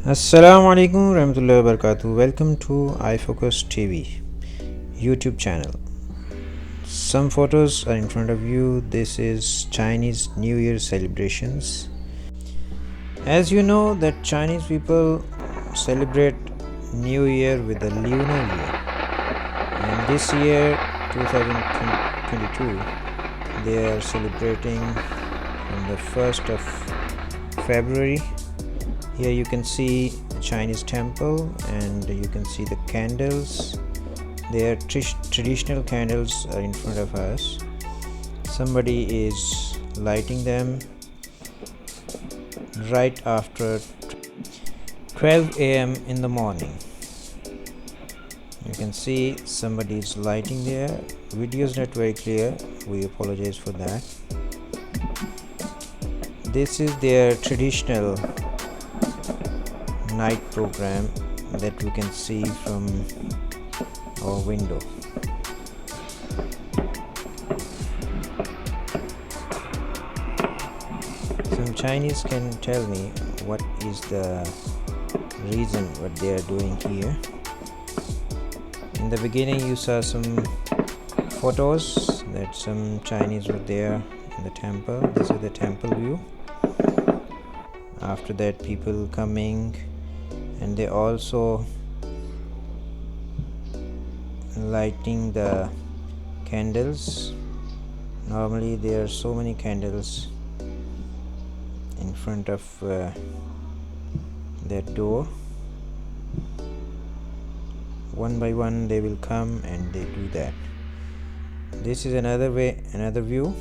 Assalamu alaikum warahmatullahi wabarakatuh. Welcome to eyefocus TV YouTube channel. Some photos are in front of you. This is Chinese New Year celebrations. As you know that Chinese people celebrate New Year with the lunar year, and this year 2022 they are celebrating on the 1st of February. Here you can see a Chinese temple and you can see the candles. Their traditional candles are in front of us. Somebody is lighting them right after 12 a.m. in the morning. You can see somebody is lighting there. Video is not very clear, we apologize for that. This is their traditional night program that we can see from our window. Some Chinese can tell me what is the reason what they are doing here. In the beginning you saw some photos that some Chinese were there in the temple. This is the temple view. After that, people coming, and they also lighting the candles. Normally there are so many candles in front of their door. One by one they will come and they do that. This is another view.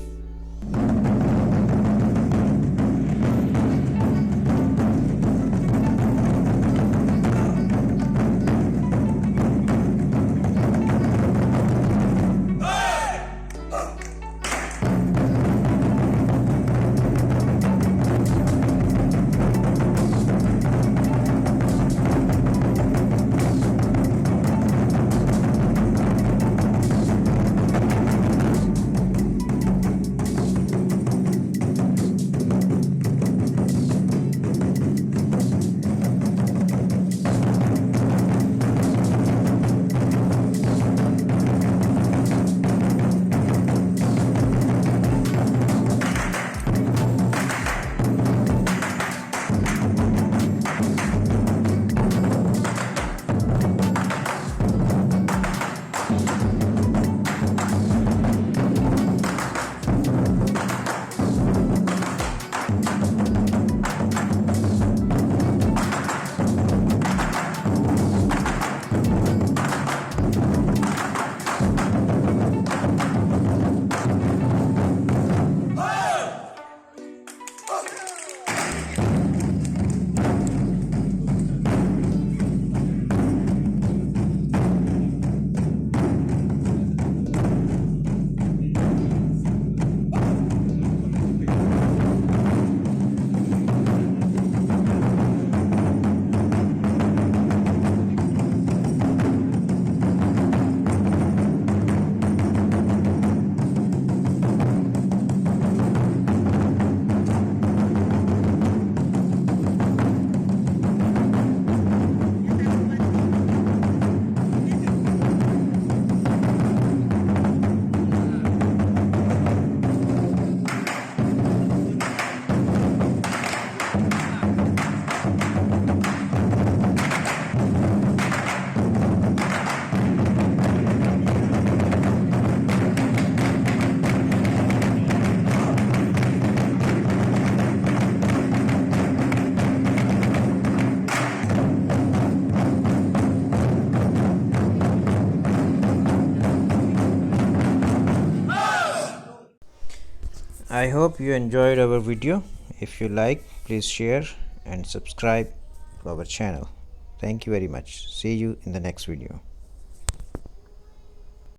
I hope you enjoyed our video. If you like, please share and subscribe to our channel. Thank you very much. See you in the next video.